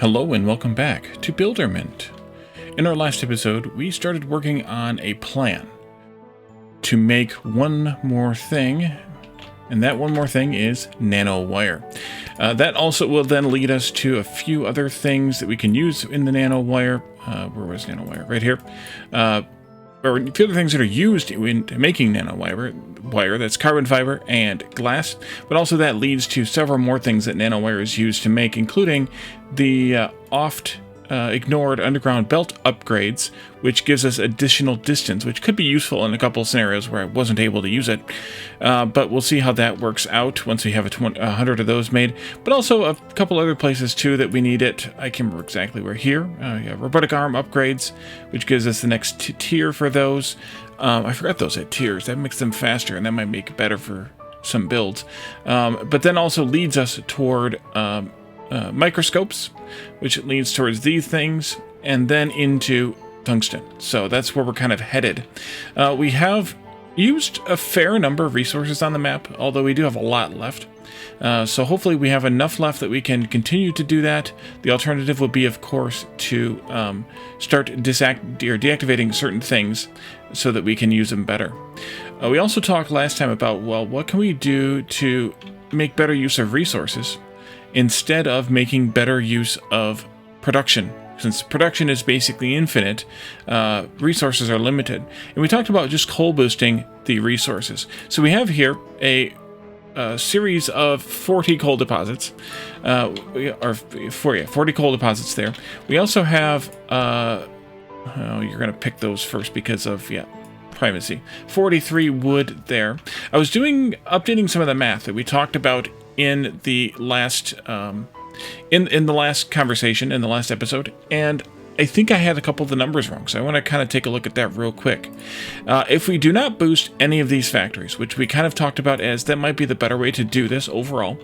Hello and welcome back to Builderment. In our last episode, we started working on a plan to make one more thing, and that one more thing is Nano Wire. That also will then lead us to a few other things that we can use in the Nano Wire. Where was Nano Wire? Right here. Or a few other things that are used in making nanowire, that's carbon fiber and glass, but also that leads to several more things that nanowire is used to make, including the oft ignored underground belt upgrades, which gives us additional distance, which could be useful in a couple of scenarios where I wasn't able to use it. But we'll see how that works out once we have 100 of those made. But also a couple other places too that we need it. I can't remember exactly where here. Yeah, robotic arm upgrades, which gives us the next tier for those. I forgot those had tiers. That makes them faster, and that might make it better for some builds. But then also leads us toward microscopes, which leads towards these things, and then into tungsten. So that's where we're kind of headed. We have used a fair number of resources on the map, although we do have a lot left. So hopefully we have enough left that we can continue to do that. The alternative would be, of course, to start deactivating certain things so that we can use them better. We also talked last time about, well, what can we do to make better use of resources instead of making better use of production. Since production is basically infinite, resources are limited. And we talked about just coal boosting the resources. So we have here a series of 40 coal deposits, 40 coal deposits there. We also have, you're going to pick those first because of, privacy. 43 wood there. I was updating some of the math that we talked about in the last in the last conversation, in the last episode, and I think I had a couple of the numbers wrong, so I want to kind of take a look at that real quick. If we do not boost any of these factories, which we kind of talked about as that might be the better way to do this overall,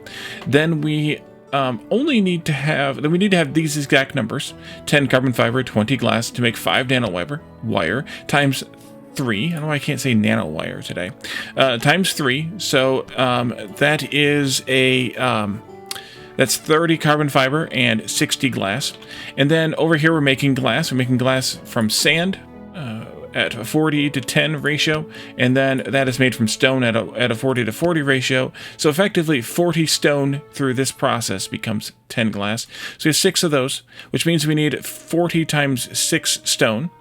then we need to have these exact numbers: 10 carbon fiber, 20 glass to make 5 nanowire times 3. I don't know why I can't say nanowire today. Times 3. So that is that's 30 carbon fiber and 60 glass. And then over here we're making glass. We're making glass from sand at a 40 to 10 ratio, and then that is made from stone at a 40 to 40 ratio. So effectively 40 stone through this process becomes 10 glass. So we have 6 of those, which means we need 40 times 6 stone,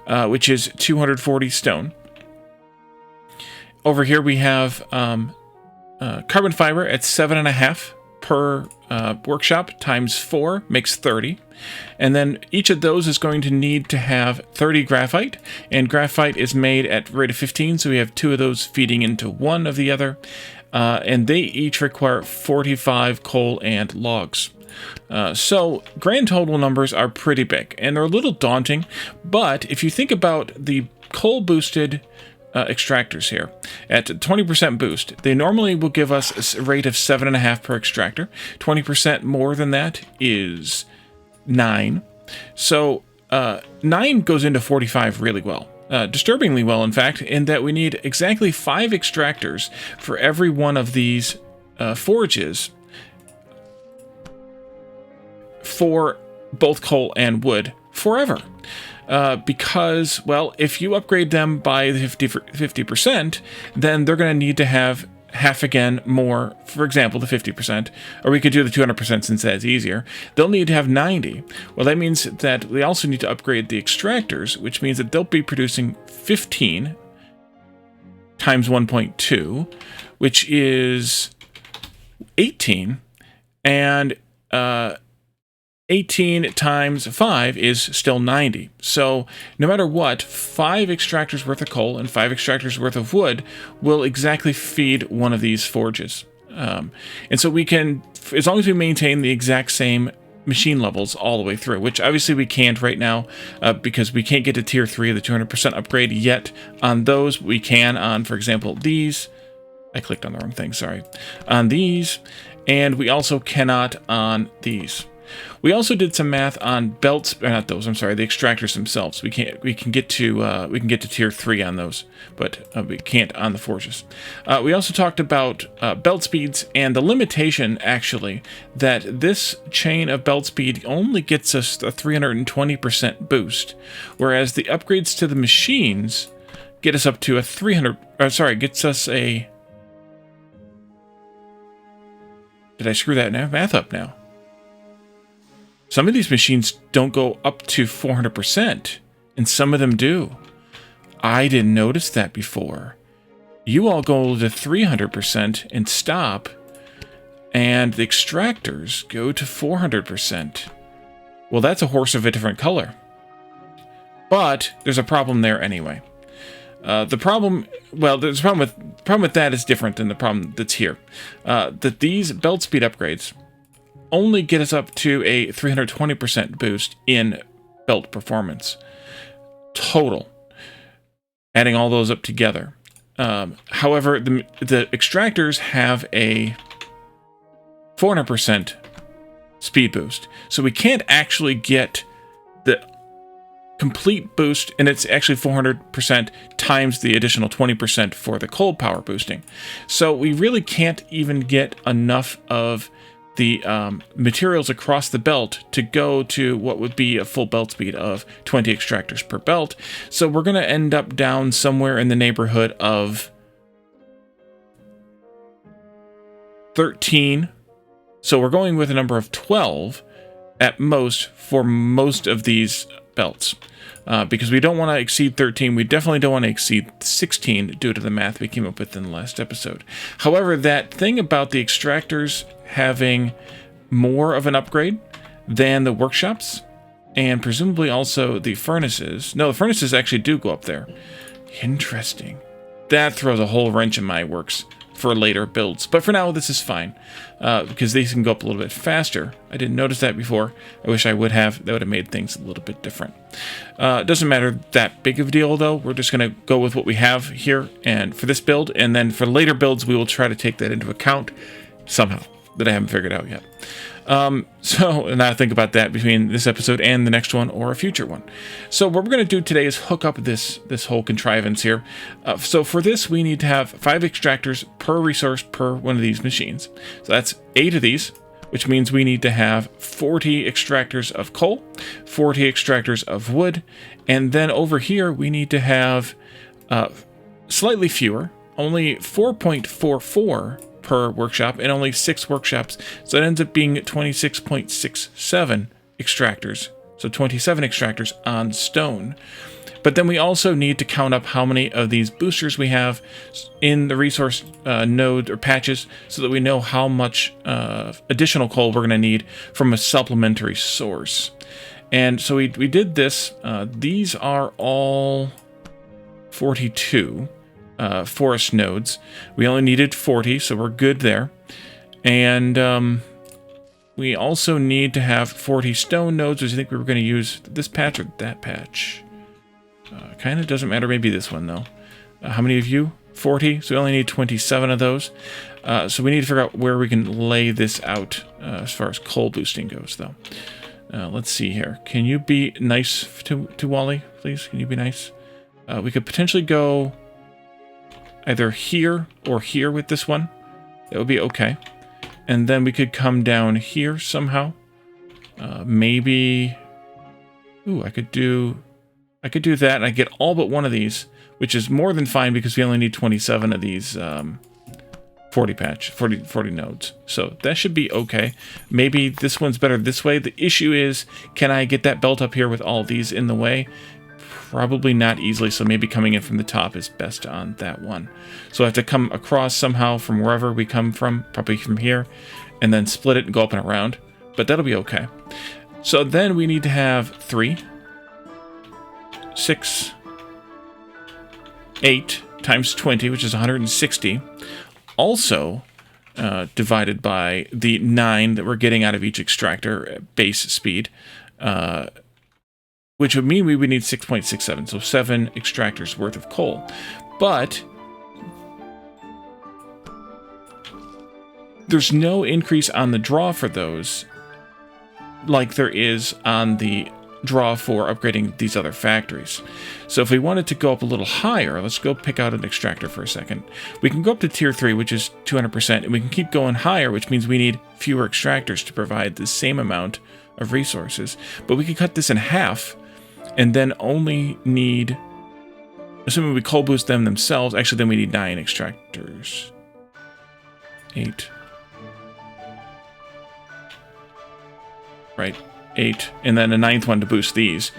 which is 240 stone. Over here we have carbon fiber at 7.5 per workshop times 4 makes 30. And then each of those is going to need to have 30 graphite, and graphite is made at rate of 15, so we have 2 of those feeding into 1 of the other, and they each require 45 coal and logs. So grand total numbers are pretty big, and they're a little daunting, but if you think about the coal boosted extractors here at 20% boost, they normally will give us a rate of 7.5 per extractor. 20% more than that is 9. So 9 goes into 45 really well. Disturbingly well, in fact, in that we need exactly 5 extractors for every one of these forges for both coal and wood forever. Because, well, if you upgrade them by 50%, then they're going to need to have half again more, for example, the 50%, or we could do the 200% since that's easier. They'll need to have 90. Well, that means that we also need to upgrade the extractors, which means that they'll be producing 15 times 1.2, which is 18, and 18 times 5 is still 90. So no matter what, 5 extractors worth of coal and 5 extractors worth of wood will exactly feed one of these forges. And so we can, as long as we maintain the exact same machine levels all the way through, which obviously we can't right now because we can't get to tier 3 of the 200% upgrade yet on those. We can on, for example, these. I clicked on the wrong thing, sorry. On these, and we also cannot on these. We also did some math on belts, not those. I'm sorry, the extractors themselves. We can get to tier 3 on those, but we can't on the forges. We also talked about belt speeds and the limitation, actually, that this chain of belt speed only gets us a 320% boost, whereas the upgrades to the machines get us up to a 300. Gets us a. Did I screw that math up now? Some of these machines don't go up to 400%, and some of them do. I didn't notice that before. You all go to 300% and stop, and the extractors go to 400%. Well, that's a horse of a different color. But there's a problem there anyway. The problem with that is different than the problem that's here. That these belt speed upgrades only get us up to a 320% boost in belt performance total, adding all those up together. However, the extractors have a 400% speed boost, so we can't actually get the complete boost, and it's actually 400% times the additional 20% for the cold power boosting. So we really can't even get enough of the materials across the belt to go to what would be a full belt speed of 20 extractors per belt. So we're going to end up down somewhere in the neighborhood of 13. So we're going with a number of 12 at most for most of these belts. Because we don't want to exceed 13. We definitely don't want to exceed 16 due to the math we came up with in the last episode. However, that thing about the extractors having more of an upgrade than the workshops, and presumably also the furnaces. No, the furnaces actually do go up there. Interesting. That throws a whole wrench in my works for later builds. But for now, this is fine, because these can go up a little bit faster. I didn't notice that before. I wish I would have. That would have made things a little bit different. Doesn't matter that big of a deal, though. We're just going to go with what we have here and for this build, and then for later builds, we will try to take that into account somehow that I haven't figured out yet. So now think about that between this episode and the next one or a future one. So what we're going to do today is hook up this whole contrivance here. So for this, we need to have 5 extractors per resource per one of these machines. So that's 8 of these, which means we need to have 40 extractors of coal, 40 extractors of wood, and then over here we need to have slightly fewer, only 4.44 per workshop, and only 6 workshops, so it ends up being 26.67 extractors, so 27 extractors on stone. But then we also need to count up how many of these boosters we have in the resource node or patches, so that we know how much additional coal we're going to need from a supplementary source. And so we did this. These are all 42 forest nodes. We only needed 40, so we're good there. And we also need to have 40 stone nodes, which I think we were going to use this patch or that patch. Kind of doesn't matter. Maybe this one, though. How many of you? 40. So we only need 27 of those. So we need to figure out where we can lay this out as far as coal boosting goes, though. Let's see here. Can you be nice to Wally, please? Can you be nice? We could potentially go either here or here with this one. That would be okay. And then we could come down here somehow. Maybe... Ooh, I could do that, and I get all but one of these, which is more than fine because we only need 27 of these 40 nodes. So that should be okay. Maybe this one's better this way. The issue is, can I get that belt up here with all these in the way? Probably not easily, so maybe coming in from the top is best on that one. So I have to come across somehow from wherever we come from, probably from here, and then split it and go up and around. But that'll be okay. So then we need to have 3, 6, 8 times 20, which is 160. Also divided by the 9 that we're getting out of each extractor base speed, which would mean we would need 6.67, so 7 extractors worth of coal. But there's no increase on the draw for those like there is on the draw for upgrading these other factories. So if we wanted to go up a little higher, let's go pick out an extractor for a second. We can go up to tier 3, which is 200%, and we can keep going higher, which means we need fewer extractors to provide the same amount of resources. But we could cut this in half and then only need, assuming we coal boost them themselves, actually then we need 9 extractors. 8. Right. 8, and then a 9th one to boost these.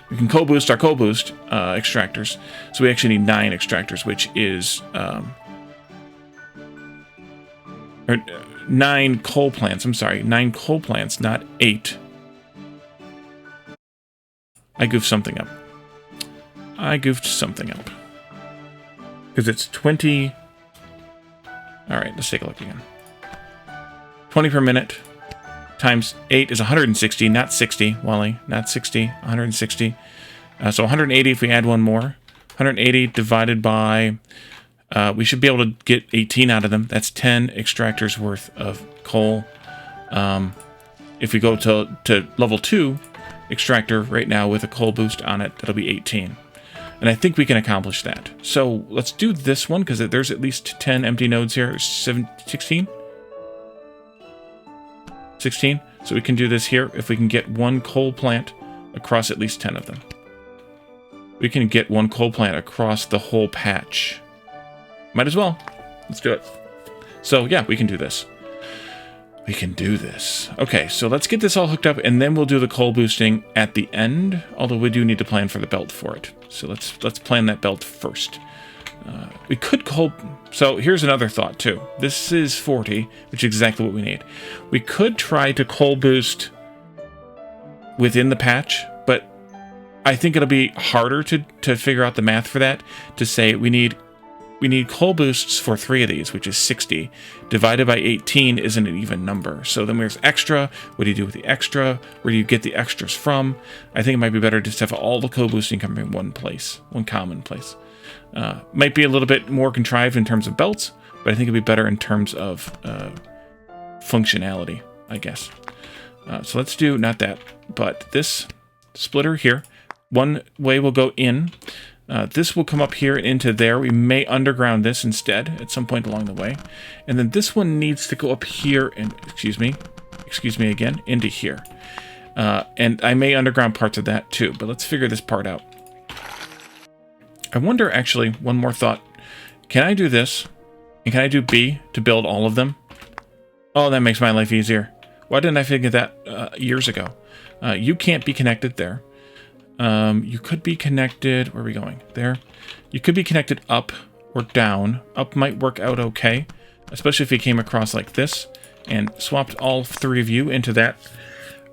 We can co-boost our co-boost extractors, so we actually need 9 extractors, which is 9 coal plants. I'm sorry, 9 coal plants, not 8. I goofed something up. Because it's 20. All right, let's take a look again. 20 per minute. Times 8 is 160, not 60, Wally. Not 60, 160. So 180 if we add one more. 180 divided by... we should be able to get 18 out of them. That's 10 extractors worth of coal. If we go to level 2 extractor right now with a coal boost on it, that'll be 18. And I think we can accomplish that. So let's do this one, because there's at least 10 empty nodes here. 16? 16. So we can do this here if we can get one coal plant across at least 10 of them. We can get one coal plant across the whole patch. Might as well. Let's do it. So yeah, we can do this. We can do this. Okay, so let's get this all hooked up, and then we'll do the coal boosting at the end, although we do need to plan for the belt for it. So let's plan that belt first. We could coal... So here's another thought, too. This is 40, which is exactly what we need. We could try to coal boost within the patch, but I think it'll be harder to figure out the math for that, to say we need coal boosts for 3 of these, which is 60. Divided by 18 isn't an even number. So then there's extra. What do you do with the extra? Where do you get the extras from? I think it might be better just to have all the coal boosting come in one place, one common place. Might be a little bit more contrived in terms of belts, but I think it'd be better in terms of functionality, I guess. So let's do, not that, but this splitter here. One way will go in. This will come up here and into there. We may underground this instead at some point along the way. And then this one needs to go up here and, excuse me again, into here. And I may underground parts of that too, but let's figure this part out. I wonder, actually, one more thought. Can I do this? And can I do B to build all of them? Oh, that makes my life easier. Why didn't I figure that years ago? You can't be connected there. You could be connected... Where are we going? There. You could be connected up or down. Up might work out okay, especially if you came across like this and swapped all 3 of you into that.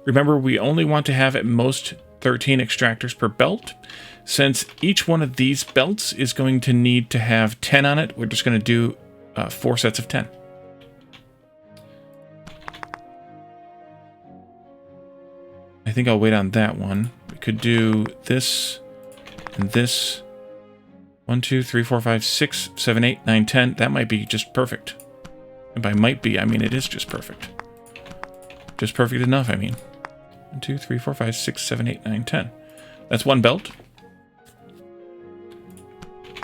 Remember, we only want to have at most 13 extractors per belt. Since each one of these belts is going to need to have 10 on it, we're just going to do 4 sets of 10. I think I'll wait on that one. We could do this and this. 1, 2, 3, 4, 5, 6, 7, 8, 9, 10. That might be just perfect. And by might be, I mean it is just perfect. Just perfect enough, I mean. 1, 2, 3, 4, 5, 6, 7, 8, 9, 10. That's one belt.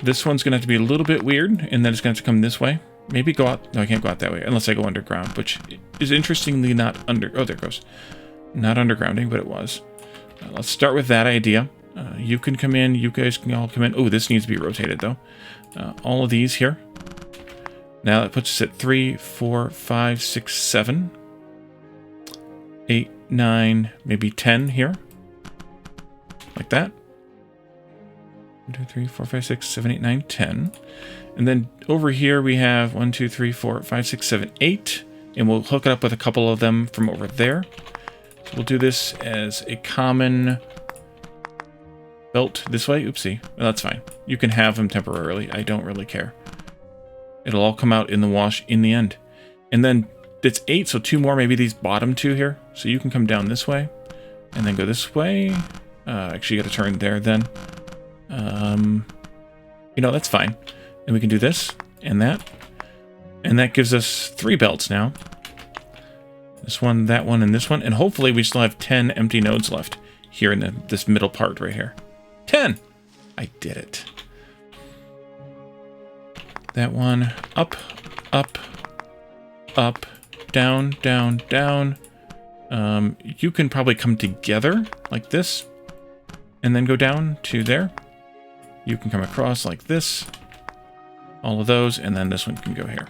This one's going to have to be a little bit weird, and then it's going to have to come this way. Maybe go out... No, I can't go out that way, unless I go underground, which is interestingly not under... Oh, there it goes. Not undergrounding, but it was. Let's start with that idea. You can come in. You guys can all come in. Oh, this needs to be rotated, though. All of these here. Now that puts us at 3, 4, 5, 6, 7, 8, 9, maybe 10 here. Like that. 1, 2, 3, 4, 5, 6, 7, 8, 9, 10. And then over here we have 1, 2, 3, 4, 5, 6, 7, 8. And we'll hook it up with a couple of them from over there. So we'll do this as a common belt this way. Oopsie. Well, that's fine. You can have them temporarily. I don't really care. It'll all come out in the wash in the end. And then it's 8, so 2 more, maybe these bottom 2 here. So you can come down this way and then go this way. Actually, you got to turn there then. You know, that's fine. And we can do this and that. And that gives us 3 belts now. This one, that one, and this one. And hopefully we still have 10 empty nodes left here in this middle part right here. 10! I did it. That one. Up, up, up, down, down, down. You can probably come together like this and then go down to there. You can come across like this. All of those, and then this one can go here.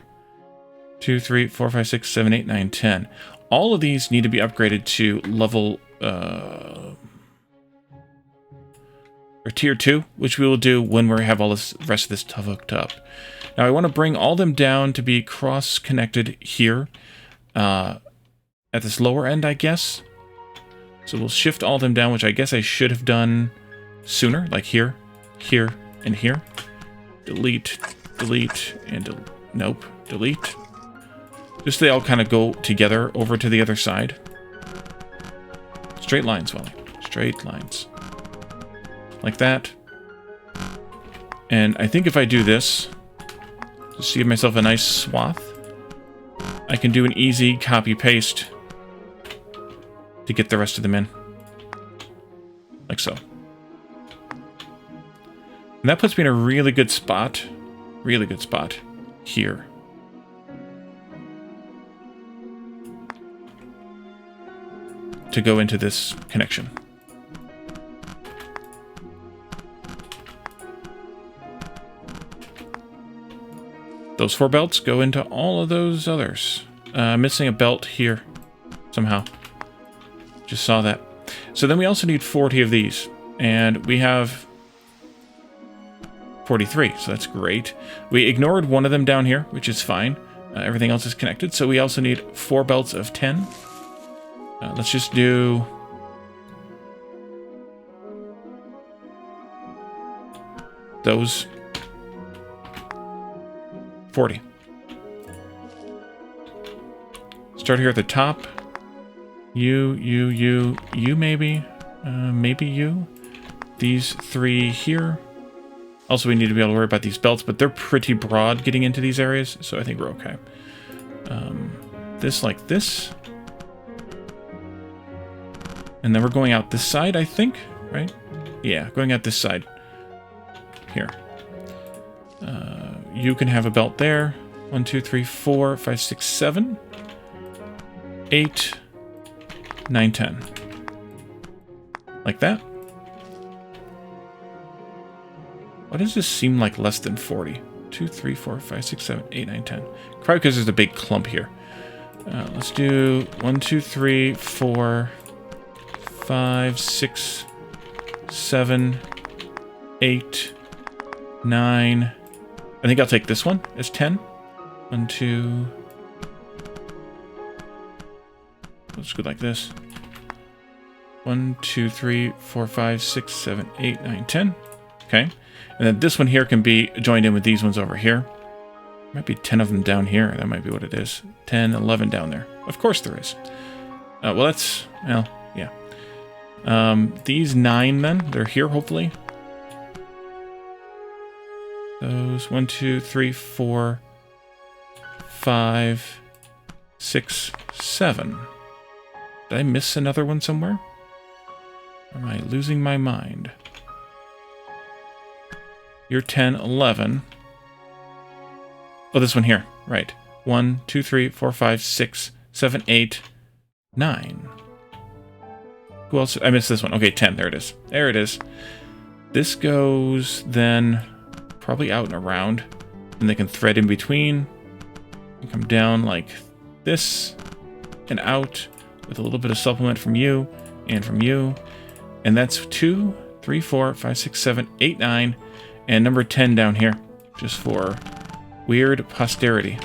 2, 3, 4, 5, 6, 7, 8, 9, 10. All of these need to be upgraded to level or tier 2, which we will do when we have all this rest of this stuff hooked up. Now I want to bring all them down to be cross-connected here at this lower end, I guess. So we'll shift all them down, which I guess I should have done sooner, like here, here, and here. Delete, delete, and nope, delete. Just so they all kind of go together over to the other side. Straight lines, Wally. Straight lines. Like that. And I think if I do this, just to give myself a nice swath, I can do an easy copy-paste to get the rest of them in. Like so. And that puts me in a really good spot here. To go into this connection. Those 4 belts go into all of those others. Missing a belt here somehow. Just saw that. So then we also need 40 of these. And we have 43, so that's great. We ignored one of them down here, which is fine. Everything else is connected. So we also need 4 belts of 10. Let's just do those 40. Start here at the top. You maybe. Maybe you. These 3 here. Also, we need to be able to worry about these belts, but they're pretty broad getting into these areas, so I think we're okay. This like this. And then we're going out this side, I think, right? Yeah, going out this side. Here. You can have a belt there. 1, 2, 3, 4, 5, 6, 7. 8, 9, 10. Like that. Why does this seem like less than 40? 2, 3, 4, 5, 6, 7, 8, 9, 10. Probably because there's a big clump here. Let's do 1, 2, 3, 4, 5, 6, 7, 8, 9. I think I'll take this one as 10. 1, 2. Let's go like this. 1, 2, 3, 4, 5, 6, 7, 8, 9, 10. Okay. And then this one here can be joined in with these ones over here. Might be 10 of them down here. That might be what it is. 10, 11 down there. Of course there is. Well, that's... Well, yeah. These 9 then. They're here, hopefully. Those 1, 2, 3, 4, 5, 6, 7. Did I miss another one somewhere? Am I losing my mind? You're 10, 11. Oh, this one here. Right. 1, 2, 3, 4, 5, 6, 7, 8, 9. Who else? I missed this one. Okay, 10. There it is. There it is. This goes then probably out and around. And they can thread in between. And come down like this. And out with a little bit of supplement from you. And from you. And that's 2, 3, 4, 5, 6, 7, 8, 9. And number 10 down here. Just for weird posterity.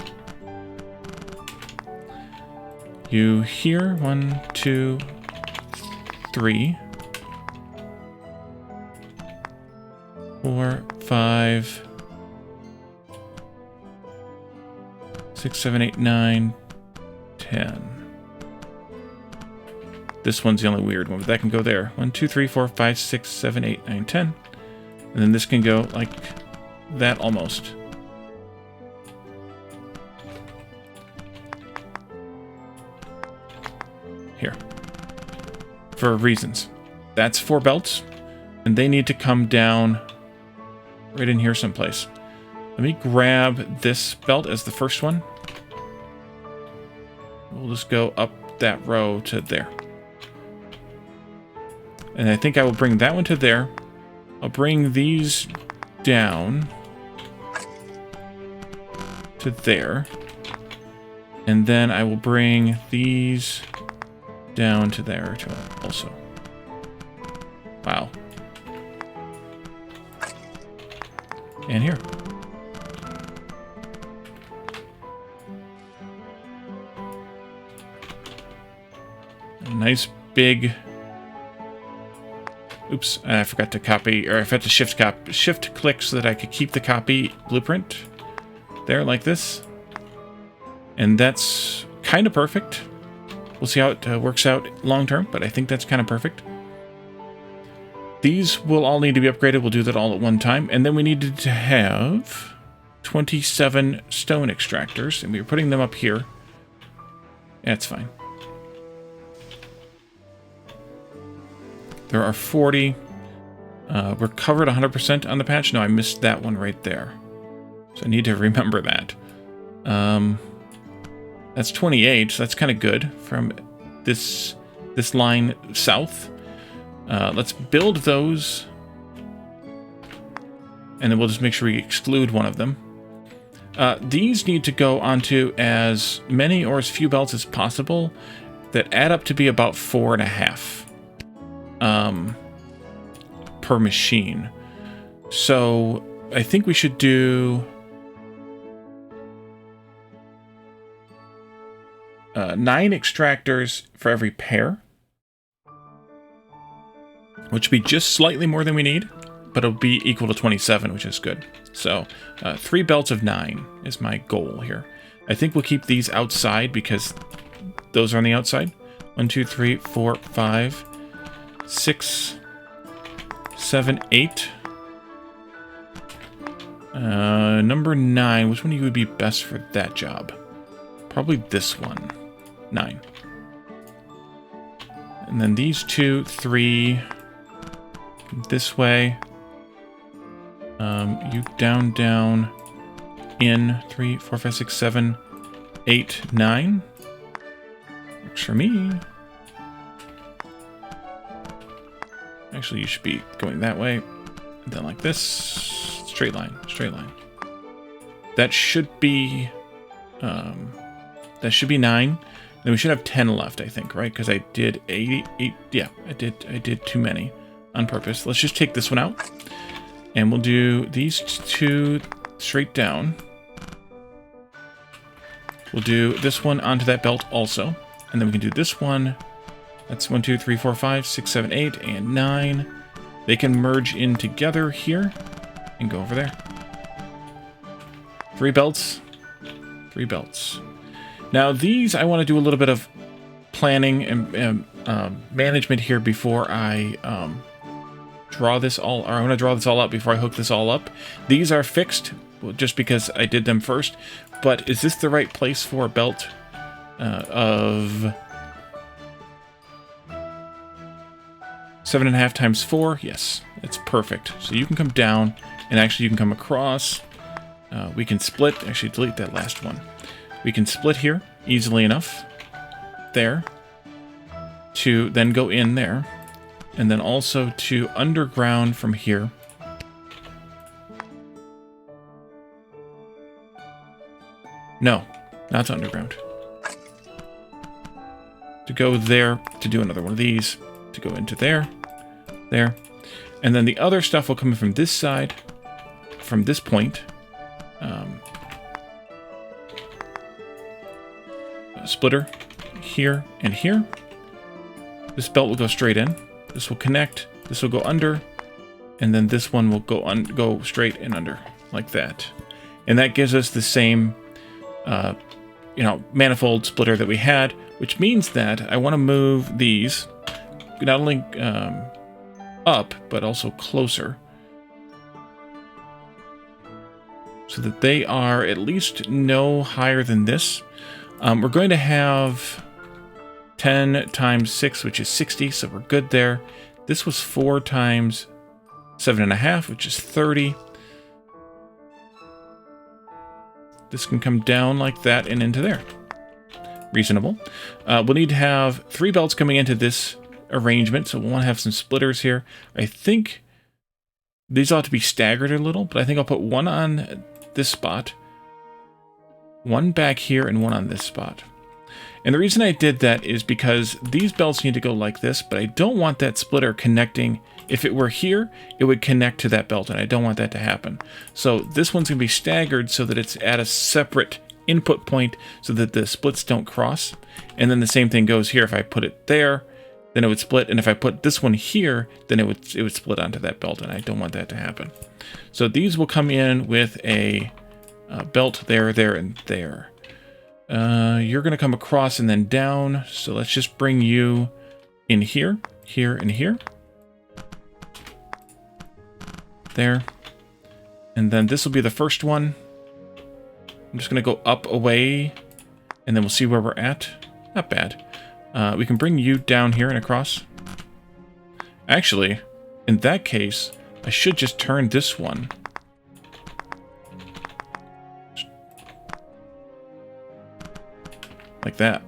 You here. 1, 2, 3, 4, 5, 6, 7, 8, 9, 10. This one's the only weird one, but that can go there. 1, 2, 3, 4, 5, 6, 7, 8, 9, 10. And then this can go like that almost. for reasons. That's 4 belts, and they need to come down right in here someplace. Let me grab this belt as the first one. We'll just go up that row to there. And I think I will bring that one to there. I'll bring these down to there. And then I will bring these down to there too also. Wow. And here. A nice big... Oops, I forgot to copy, or I forgot to shift click so that I could keep the copy blueprint there like this. And that's kind of perfect. We'll see how it works out long term, but I think that's kind of perfect. These will all need to be upgraded. We'll do that all at one time. And then we needed to have 27 stone extractors, and we were putting them up here. That's fine. There are 40. We're covered 100% on the patch. No, I missed that one right there. So I need to remember that. That's 28, so that's kind of good from this line south. Let's build those. And then we'll just make sure we exclude one of them. These need to go onto as many or as few belts as possible that add up to be about 4.5. Per machine. So I think we should do 9 extractors for every pair, which would be just slightly more than we need, but it'll be equal to 27, which is good. So 3 belts of 9 is my goal here. I think we'll keep these outside because those are on the outside. 1, 2, 3, 4, 5, 6, 7, 8. Number 9. Which one would be best for that job? Probably this one. 9. And then these 2, 3. This way. You down, down, in. 3, 4, 5, 6, 7, 8, 9. Works for me. Actually, you should be going that way. And then like this. Straight line. Straight line. That should be... that should be 9. Then we should have 10 left, I think, right? Because I did 8. Yeah, I did too many on purpose. Let's just take this one out. And we'll do these 2 straight down. We'll do this one onto that belt also. And then we can do this one. That's 1, 2, 3, 4, 5, 6, 7, 8, and 9. They can merge in together here and go over there. 3 belts. 3 belts. Now these, I want to do a little bit of planning and management here before I draw this all. Or I want to draw this all up before I hook this all up. These are fixed, just because I did them first. But is this the right place for a belt of 7.5 times 4? Yes, it's perfect. So you can come down, and actually you can come across. We can split. Actually, delete that last one. We can split here easily enough. There. To then go in there. And then also to underground from here. No, not to underground. To go there, to do another one of these. To go into there. There. And then the other stuff will come in from this side. From this point. Splitter here and here. This belt will go straight in. This will connect. This will go under. And then this one will go straight and under. Like that. And that gives us the same manifold splitter that we had. Which means that I want to move these not only up, but also closer. So that they are at least no higher than this. We're going to have 10 times 6, which is 60, so we're good there. This was 4 times 7.5, which is 30. This can come down like that and into there. Reasonable. We'll need to have 3 belts coming into this arrangement, so we'll want to have some splitters here. I think these ought to be staggered a little, but I think I'll put one on this spot, one back here, and one on this spot. And the reason I did that is because these belts need to go like this, but I don't want that splitter connecting. If it were here, it would connect to that belt, and I don't want that to happen. So this one's going to be staggered so that it's at a separate input point so that the splits don't cross. And then the same thing goes here. If I put it there, then it would split. And if I put this one here, then it would split onto that belt, and I don't want that to happen. So these will come in with a belt there, there, and there. You're going to come across and then down. So let's just bring you in here, here, and here. There. And then this will be the first one. I'm just going to go up away, and then we'll see where we're at. Not bad. We can bring you down here and across. Actually, in that case, I should just turn this one. Like that.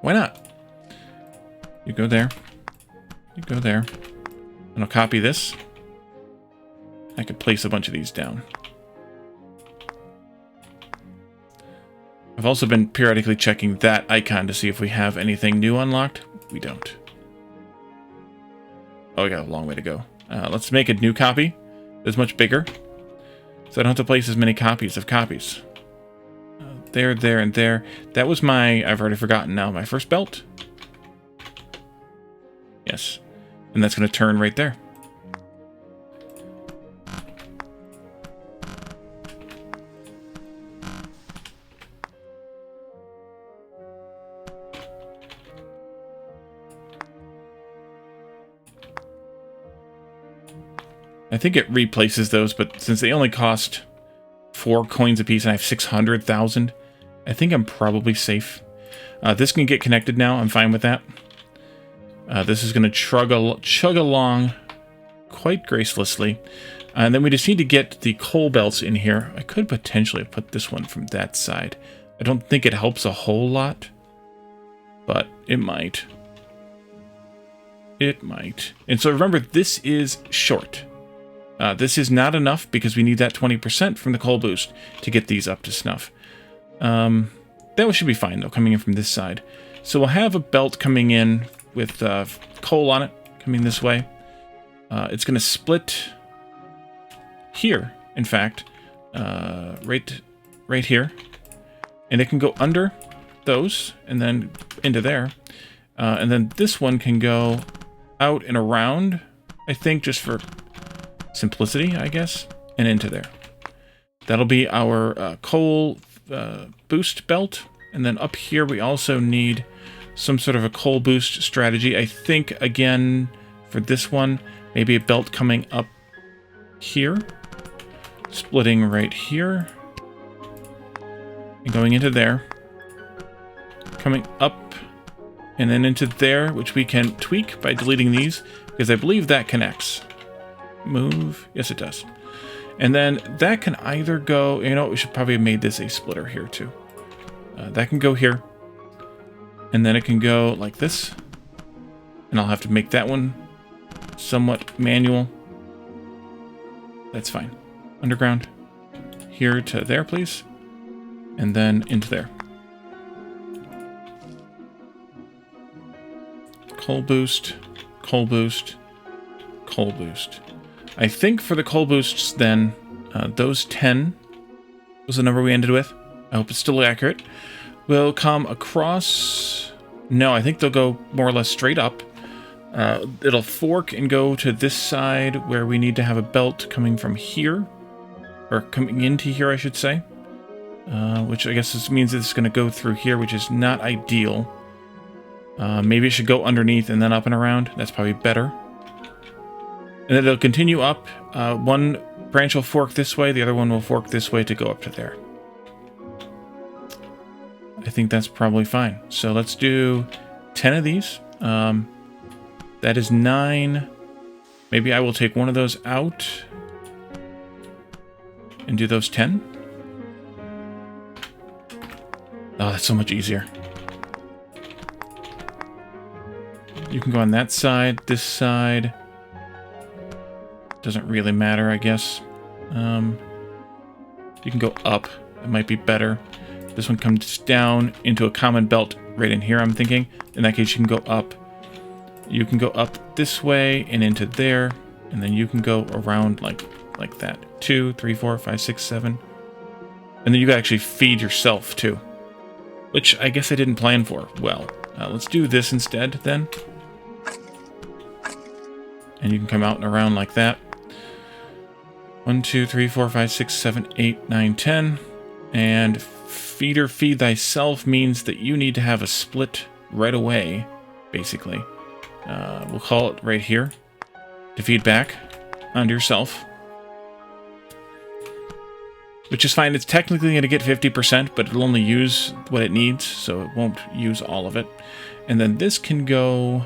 Why not? You go there. You go there. And I'll copy this. I could place a bunch of these down. I've also been periodically checking that icon to see if we have anything new unlocked. We don't. Oh, we got a long way to go. Let's make a new copy that's much bigger, so I don't have to place as many copies of copies. There, there, and there. That was my, I've already forgotten now, my first belt. Yes. And that's going to turn right there. I think it replaces those, but since they only cost 4 coins apiece and I have 600,000, I think I'm probably safe. This can get connected now. I'm fine with that. This is going to chug along quite gracelessly. And then we just need to get the coal belts in here. I could potentially put this one from that side. I don't think it helps a whole lot, but it might. It might. And so remember, this is short. This is not enough because we need that 20% from the coal boost to get these up to snuff. That should be fine, though, coming in from this side. So we'll have a belt coming in with coal on it, coming this way. It's going to split here, in fact, right here. And it can go under those and then into there. And then this one can go out and around, I think, just for simplicity, I guess, and into there. That'll be our coal boost belt. And then up here, we also need some sort of a coal boost strategy. I think, again, for this one, maybe a belt coming up here, splitting right here, and going into there, coming up, and then into there, which we can tweak by deleting these, because I believe that connects. Move. Yes, it does. And then that can either go, you know, we should probably have made this a splitter here too. That can go here. And then it can go like this. And I'll have to make that one somewhat manual. That's fine. Underground. Here to there, please. And then into there. Coal boost. Coal boost. Coal boost. I think for the coal boosts, then, those 10 was the number we ended with. I hope it's still accurate. Will come across... No, I think they'll go more or less straight up. It'll fork and go to this side where we need to have a belt coming from here. Or coming into here, I should say. Which I guess this means it's going to go through here, which is not ideal. Maybe it should go underneath and then up and around. That's probably better. And then it'll continue up. One branch will fork this way, the other one will fork this way to go up to there. I think that's probably fine. So let's do 10 of these. That is 9. Maybe I will take one of those out and do those 10. Oh, that's so much easier. You can go on that side, this side. Doesn't really matter, I guess. You can go up. It might be better. This one comes down into a common belt right in here, I'm thinking. In that case, you can go up. You can go up this way and into there. And then you can go around like that. 2, 3, 4, 5, 6, 7. And then you can actually feed yourself, too. Which I guess I didn't plan for. Well, let's do this instead, then. And you can come out and around like that. 1, 2, 3, 4, 5, 6, 7, 8, 9, 10. And feeder feed thyself means that you need to have a split right away, basically. We'll call it right here to feed back onto yourself. Which is fine. It's technically going to get 50%, but it'll only use what it needs, so it won't use all of it. And then this can go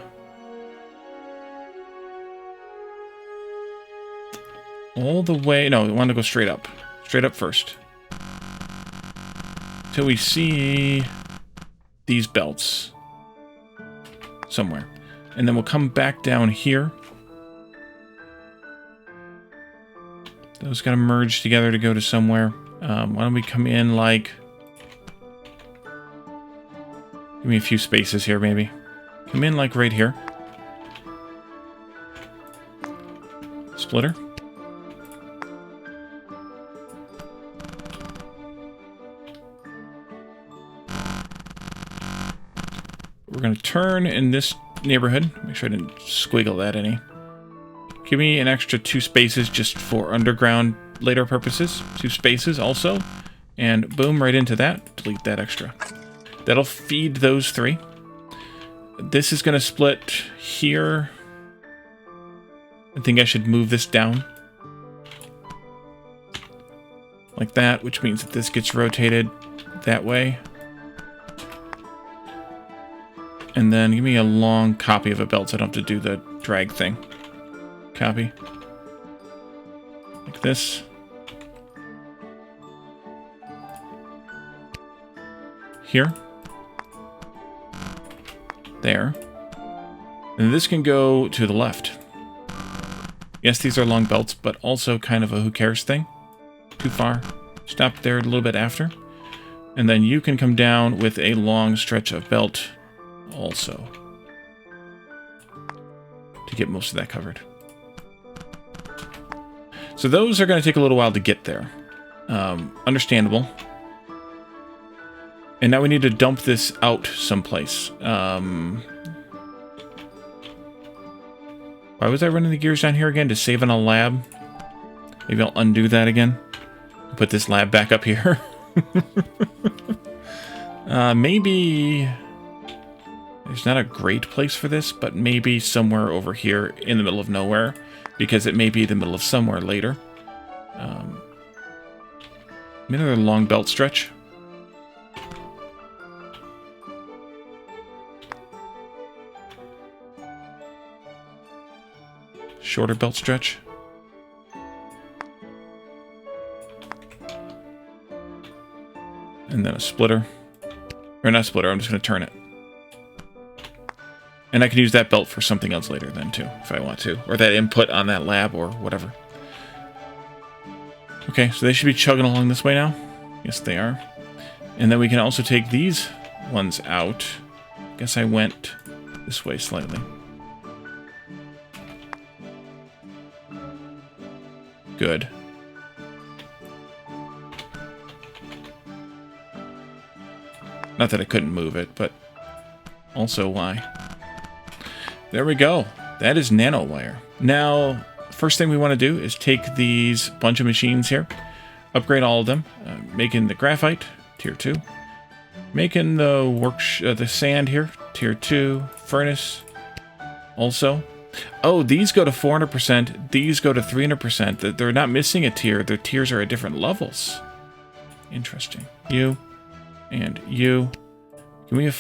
all the way. No, we want to go straight up. Straight up first. Till we see these belts somewhere. And then we'll come back down here. Those got to merge together to go to somewhere. Why don't we come in like... Give me a few spaces here, maybe. Come in like right here. Splitter. We're going to turn in this neighborhood. Make sure I didn't squiggle that any. Give me an extra 2 spaces just for underground later purposes. 2 spaces also. And boom, right into that. Delete that extra. That'll feed those 3. This is going to split here. I think I should move this down. Like that, which means that this gets rotated that way. And then give me a long copy of a belt so I don't have to do the drag thing. Copy. Like this. Here. There. And this can go to the left. Yes, these are long belts, but also kind of a who cares thing. Too far. Stop there a little bit after. And then you can come down with a long stretch of belt also. To get most of that covered. So those are going to take a little while to get there. Understandable. And now we need to dump this out someplace. Why was I running the gears down here again? To save on a lab? Maybe I'll undo that again. Put this lab back up here. Maybe... There's not a great place for this, but maybe somewhere over here in the middle of nowhere. Because it may be the middle of somewhere later. Another long belt stretch. Shorter belt stretch. And then a splitter. Or not a splitter, I'm just going to turn it. And I can use that belt for something else later then too, if I want to. Or that input on that lab or whatever. Okay, so they should be chugging along this way now. Yes, they are. And then we can also take these ones out. Guess I went this way slightly. Good. Not that I couldn't move it, but also why. There we go. That is Nano Wire. Now, first thing we want to do is take these bunch of machines here, upgrade all of them, making the graphite, tier 2, making the sand here, tier 2, furnace, also. Oh, these go to 400%, these go to 300%. They're not missing a tier, their tiers are at different levels. Interesting. You, and you, Can we?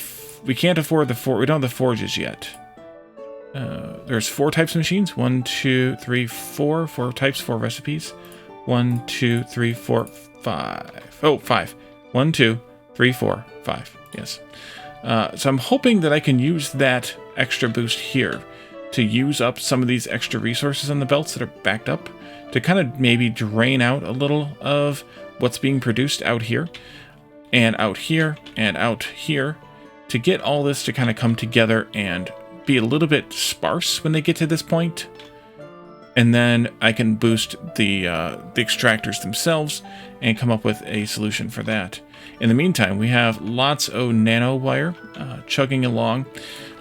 We can't afford the we don't have the forges yet. There's 4 types of machines. 1, 2, 3, 4. 4 types, 4 recipes. 1, 2, 3, 4, 5. Oh, 5. 1, 2, 3, 4, 5. Yes. So I'm hoping that I can use that extra boost here to use up some of these extra resources on the belts that are backed up, to kind of maybe drain out a little of what's being produced out here, and out here, and out here, to get all this to kind of come together and be a little bit sparse when they get to this point. And then I can boost the extractors themselves and come up with a solution for that. In the meantime, we have lots of nano wire chugging along.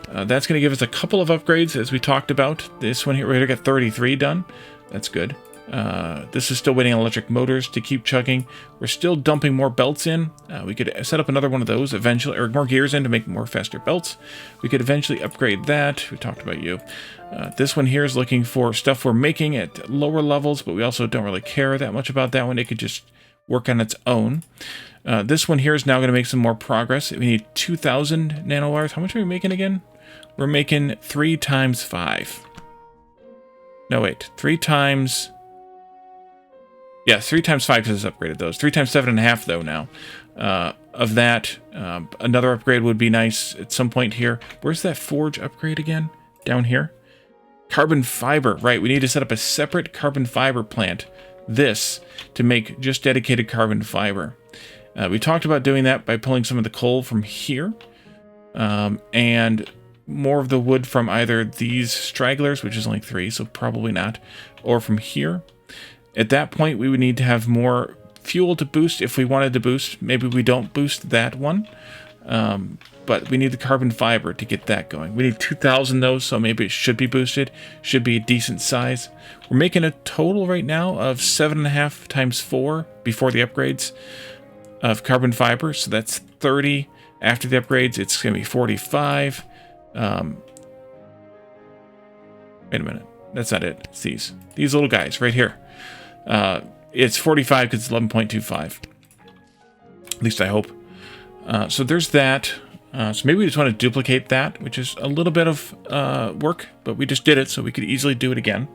That's going to give us a couple of upgrades, as we talked about. This one here, we're going to get 33 done. That's good. This is still waiting on electric motors to keep chugging. We're still dumping more belts in. We could set up another one of those eventually, or more gears in to make more faster belts. We could eventually upgrade that. We talked about you. This one here is looking for stuff we're making at lower levels, but we also don't really care that much about that one. It could just work on its own. This one here is now going to make some more progress. We need 2,000 nanowires. How much are we making again? We're making 3 times 5. No, wait. 3 times... Yeah, 3 times 5 because it's upgraded those. 3 times 7.5 though now. Of that, another upgrade would be nice at some point here. Where's that forge upgrade again? Down here? Carbon fiber. Right, we need to set up a separate carbon fiber plant. This to make just dedicated carbon fiber. We talked about doing that by pulling some of the coal from here. And more of the wood from either these stragglers, which is only 3, so probably not, or from here. At that point, we would need to have more fuel to boost if we wanted to boost. Maybe we don't boost that one, but we need the carbon fiber to get that going. We need 2,000 though, so maybe it should be boosted. Should be a decent size. We're making a total right now of 7.5 times 4 before the upgrades of carbon fiber, so that's 30. After the upgrades, it's going to be 45. Wait a minute. That's not it. It's these little guys right here. It's 45 because it's 11.25. At least I hope. So there's that. So maybe we just want to duplicate that, which is a little bit of work, but we just did it, so we could easily do it again.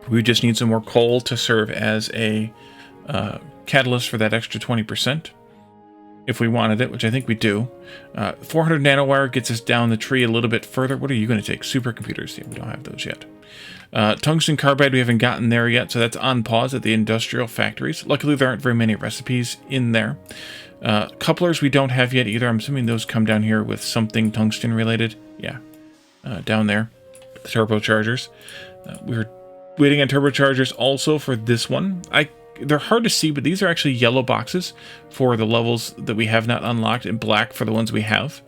We just need some more coal to serve as a catalyst for that extra 20%. If we wanted it, which I think we do. 400 nanowire gets us down the tree a little bit further. What are you going to take? Supercomputers. Yeah, we don't have those yet. Tungsten carbide, we haven't gotten there yet, so that's on pause at the industrial factories. Luckily, there aren't very many recipes in there. Couplers we don't have yet either. I'm assuming those come down here with something tungsten related. Yeah, down there. The turbochargers. We're waiting on turbochargers also for this one. They're hard to see, but these are actually yellow boxes for the levels that we have not unlocked, and black for the ones we have.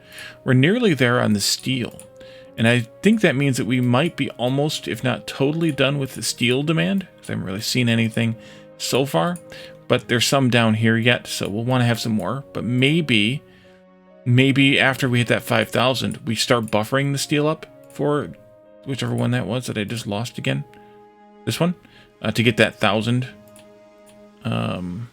We're nearly there on the steel. And I think that means that we might be almost, if not totally, done with the steel demand. I haven't really seen anything so far. But there's some down here yet, so we'll want to have some more. But maybe after we hit that 5,000, we start buffering the steel up for whichever one that was that I just lost again. This one? To get that 1,000. And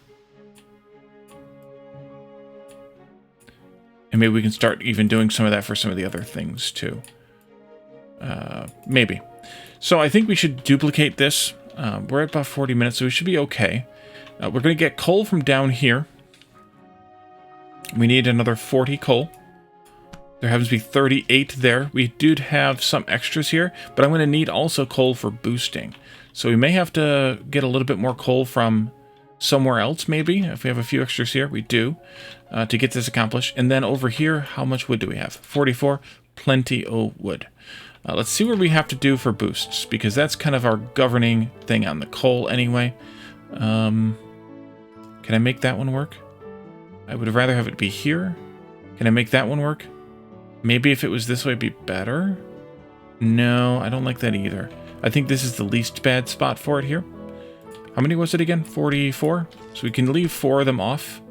maybe we can start even doing some of that for some of the other things too. Maybe. So I think we should duplicate this. We're at about 40 minutes, so we should be okay. We're going to get coal from down here. We need another 40 coal. There happens to be 38 there. We do have some extras here, but I'm going to need also coal for boosting. So we may have to get a little bit more coal from somewhere else, maybe. If we have a few extras here, we do, to get this accomplished. And then over here, how much wood do we have? 44. Plenty of wood. Let's see what we have to do for boosts, because that's kind of our governing thing on the coal anyway. Can I make that one work? I would rather have it be here. Can I make that one work? Maybe if it was this way, it'd be better. No, I don't like that either. I think this is the least bad spot for it here. How many was it again? 44? So we can leave 4 of them off.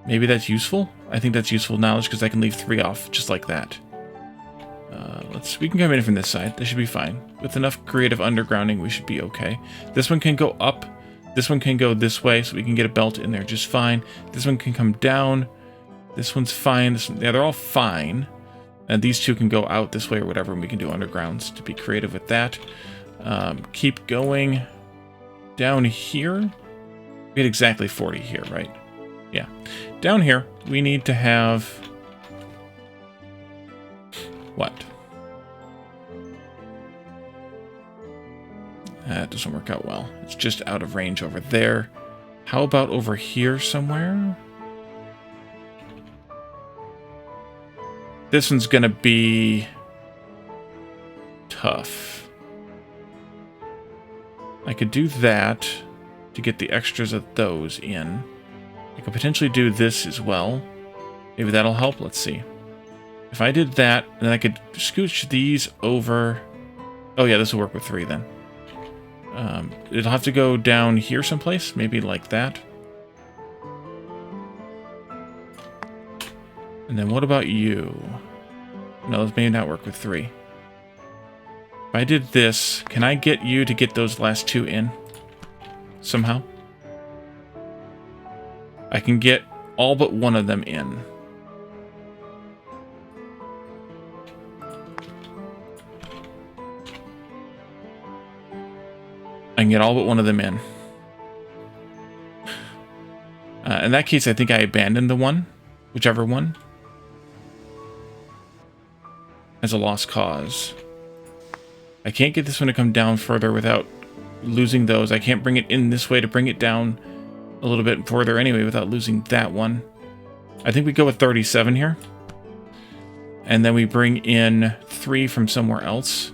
Maybe that's useful. I think that's useful knowledge because I can leave 3 off just like that. We can come in from this side. This should be fine. With enough creative undergrounding, we should be okay. This one can go up. This one can go this way, so we can get a belt in there just fine. This one can come down. This one's fine. Yeah, they're all fine. And these two can go out this way or whatever, and we can do undergrounds to be creative with that. Keep going down here. We had exactly 40 here, right? Yeah. Down here, we need to have... what? That doesn't work out well. It's just out of range over there. How about over here somewhere? This one's gonna be tough. I could do that to get the extras of those in. I could potentially do this as well. Maybe that'll help. Let's see. If I did that, then I could scooch these over. Oh yeah, this will work with 3 then. It'll have to go down here someplace, maybe like that. And then what about you? No, this may not work with 3. If I did this, can I get you to get those last 2 in? Somehow? I can get all but one of them in. I can get all but one of them in. In that case, I think I abandoned the one. Whichever one. As a lost cause. I can't get this one to come down further without losing those. I can't bring it in this way to bring it down a little bit further anyway without losing that one. I think we go with 37 here. And then we bring in 3 from somewhere else.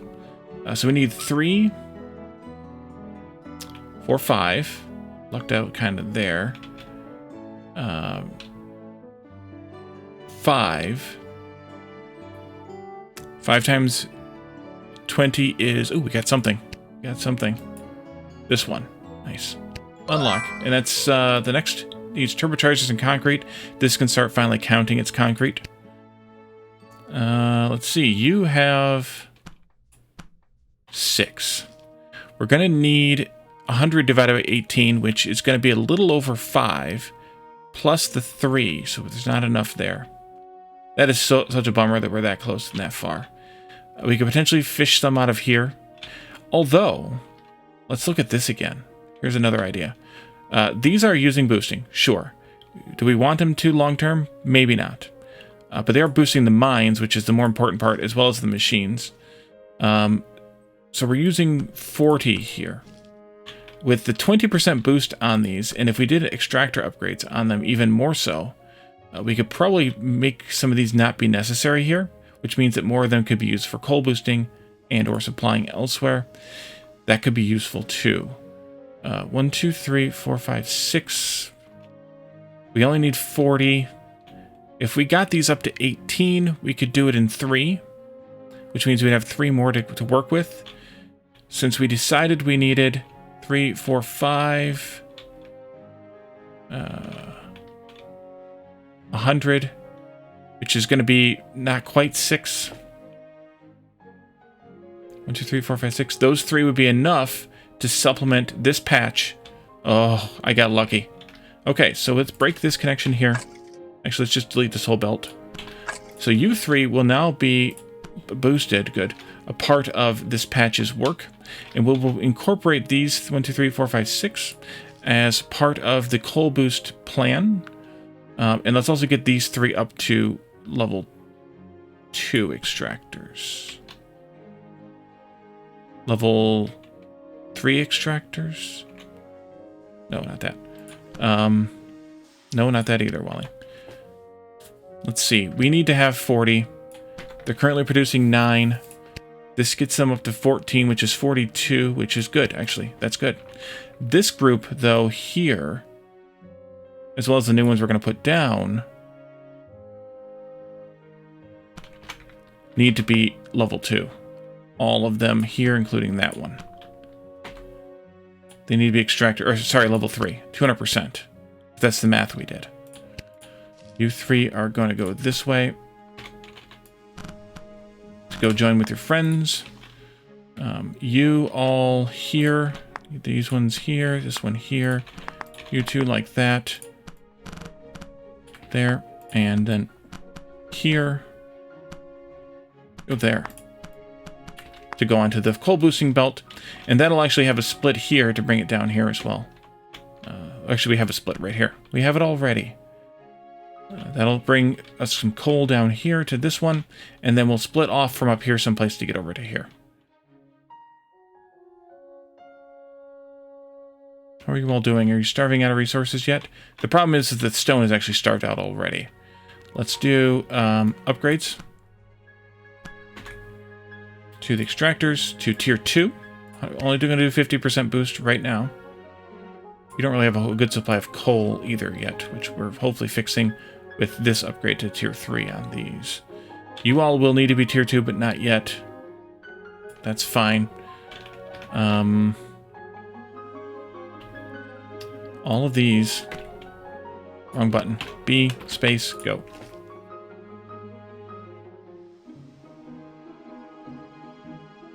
So we need 3... 4, 5. Lucked out kind of there. 5. 5 times 20 is... oh, we got something. We got something. This one. Nice. Unlock. And that's the next... needs turbochargers and concrete. This can start finally counting its concrete. Let's see. You have... 6. We're going to need... 100 divided by 18, which is going to be a little over 5, plus the 3, so there's not enough there. That is such a bummer that we're that close and that far. We could potentially fish some out of here. Although, let's look at this again. Here's another idea. These are using boosting, sure. Do we want them to long-term? Maybe not. But they are boosting the mines, which is the more important part, as well as the machines. So we're using 40 here. With the 20% boost on these, and if we did extractor upgrades on them even more so, we could probably make some of these not be necessary here, which means that more of them could be used for coal boosting and or supplying elsewhere. That could be useful too. 1, 2, 3, 4, 5, 6. We only need 40. If we got these up to 18, we could do it in 3, which means we'd have 3 more to work with. Since we decided we needed 3, 4, 5, 100, which is going to be not quite 6. 1, 2, 3, 4, 5, 6. Those 3 would be enough to supplement this patch. Oh, I got lucky. Okay, so let's break this connection here. Actually, let's just delete this whole belt. So you 3 will now be boosted. Good. A part of this patch's work, and we'll incorporate these 1, 2, 3, 4, 5, 6 as part of the coal boost plan. And let's also get these 3 up to level 2 extractors. Level 3 extractors? No, not that. No, not that either, Wally. Let's see. We need to have 40. They're currently producing 9. This gets them up to 14, which is 42, which is good, actually. That's good. This group, though, here, as well as the new ones we're going to put down, need to be level 2. All of them here, including that one. They need to be extracted, or sorry, level 3, 200%. If that's the math we did. You 3 are going to go this way. Go join with your friends. You all here. These ones here. This one here. You 2 like that. There. And then here, go there to go onto the coal boosting belt. And that'll actually have a split here to bring it down here as well. Actually, we have a split right here. We have it already. That'll bring us some coal down here to this one, and then we'll split off from up here someplace to get over to here. How are you all doing? Are you starving out of resources yet? The problem is that the stone is actually starved out already. Let's do upgrades to the extractors to tier 2. Only going to do 50% boost right now. You don't really have a good supply of coal either yet, which we're hopefully fixing with this upgrade to tier 3 on these. You all will need to be tier 2, but not yet. That's fine. All of these... Wrong button. B, space, go.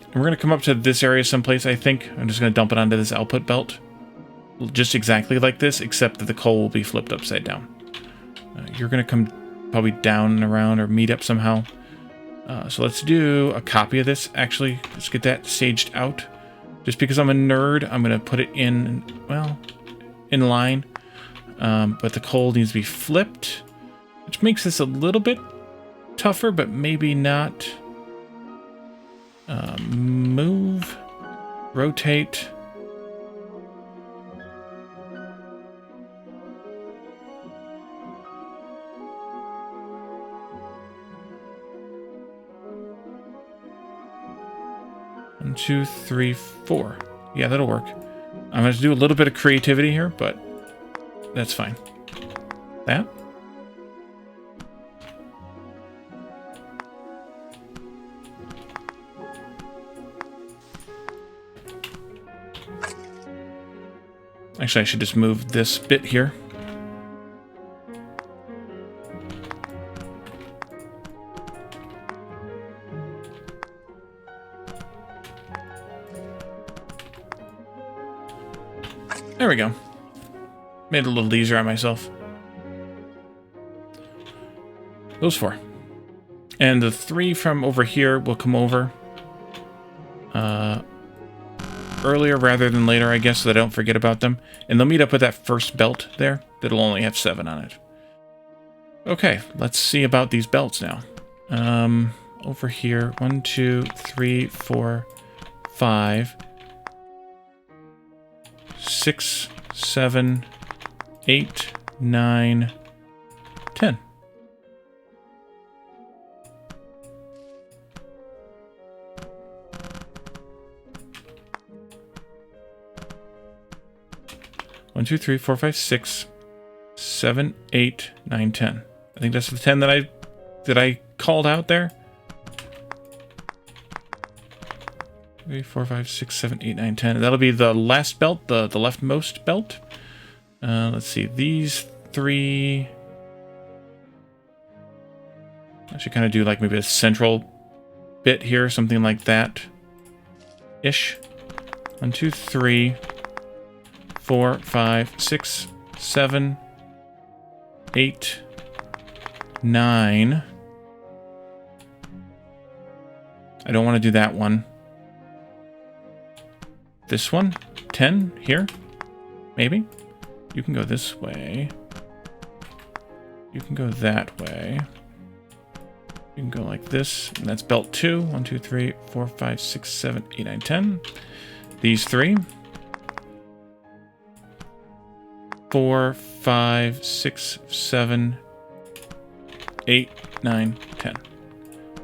And we're going to come up to this area someplace, I think. I'm just going to dump it onto this output belt. Just exactly like this, except that the coal will be flipped upside down. You're going to come probably down and around or meet up somehow. So let's do a copy of this, actually. Let's get that staged out. Just because I'm a nerd, I'm going to put it in, well, in line. But the coal needs to be flipped, which makes this a little bit tougher, but maybe not. Move, rotate. One, two, three, four. Yeah, that'll work. I'm going to do a little bit of creativity here, but that's fine. That. Actually, I should just move this bit here. There we go. Made it a little easier on myself. Those 4. And the 3 from over here will come over earlier rather than later, I guess, so that I don't forget about them. And they'll meet up with that first belt there. That'll only have 7 on it. Okay, let's see about these belts now. Over here, 1, 2, 3, 4, 5, 6, 7, 8, 9, 10. One, 2, 3, 4, 5, 6, 7, 8, 9, 10. I think that's the 10 that I called out there. 3, 4, 5, 6, 7, 8, 9, 10. That'll be the last belt, the leftmost belt. Let's see, these 3. I should kind of do like maybe a central bit here, something like that. Ish. 1, 2, 3, 4, 5, 6, 7, 8, 9. I don't want to do that one. This one, 10 here, maybe. You can go this way. You can go that way. You can go like this, and that's belt 2. 1, 2, 3, 4, 5, 6, 7, 8, 9, 10. These 3. 4, 5, 6, 7, 8, 9, 10.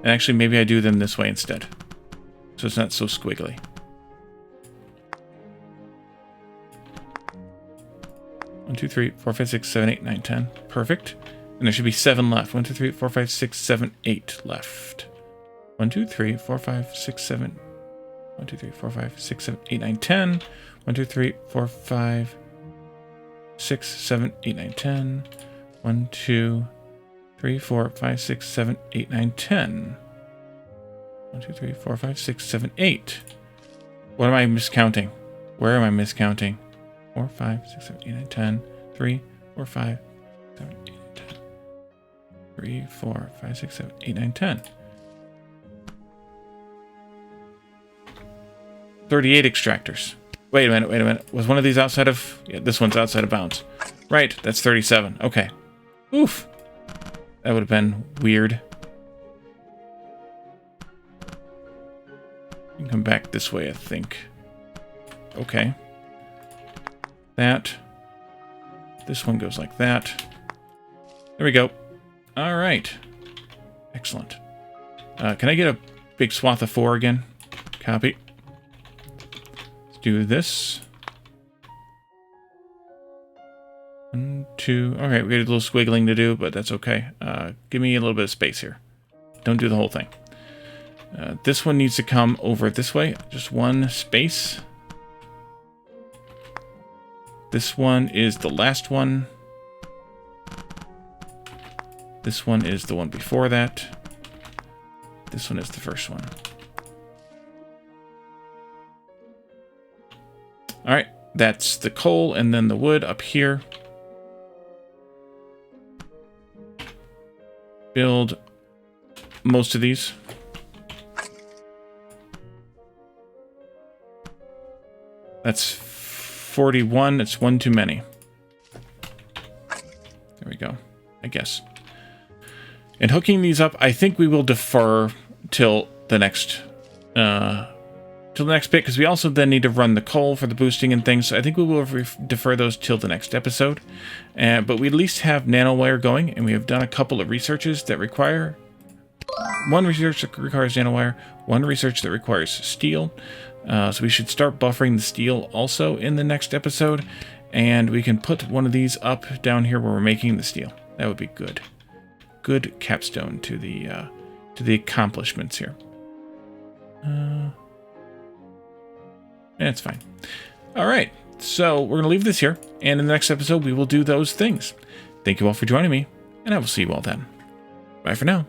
And actually, maybe I do them this way instead. So it's not so squiggly. One, 2, 3, 4, 5, 6, 7, 8, 9, 10. Perfect. And there should be 7 left. 1, 2, 3, 4, 5, 6, 7, 8 left. 1, 2, 3, 4, 5, 6, 7. 1, 2, 3, 4, 5, 6, 7, 8, 9, 10. 1, 2, 3, 4, 5, 6, 7, 8, 9, 10. 1, 2, 3, 4, 5, 6, 7, 8, 9, 10. 1, 2, 3, 4, 5, 6, 7, 8. What am I miscounting? Where am I miscounting? 4, 5, 6, 7, 8, 9, 10. 3, 4, 5, 7, 8, 9, 10. 3, 4, 5, 6, 7, 8, 9, 10. 38 extractors. Wait a minute. Was one of these outside of... Yeah, this one's outside of bounds. Right, that's 37. Okay. Oof. That would have been weird. You can come back this way, I think. Okay. That. This one goes like that. There we go. All right. Excellent. Can I get a big swath of 4 again? Copy. Let's do this. 1, 2. All right, we got a little squiggling to do, but that's okay. Give me a little bit of space here. Don't do the whole thing. This one needs to come over this way. Just one space. This one is the last one. This one is the one before that. This one is the first one. All right, that's the coal and then the wood up here. Build most of these. That's 41. It's one too many. There we go, I guess. And hooking these up, I think we will defer till the next bit, because we also then need to run the coal for the boosting and things. So I think we will defer those till the next episode. But we at least have nanowire going, and we have done a couple of researches that require... One research that requires nanowire, one research that requires steel. So we should start buffering the steel also in the next episode. And we can put one of these up down here where we're making the steel. That would be good. Good capstone to the accomplishments here. It's fine. All right, so we're gonna leave this here, and in the next episode we will do those things. Thank you all for joining me, and I will see you all then. Bye for now.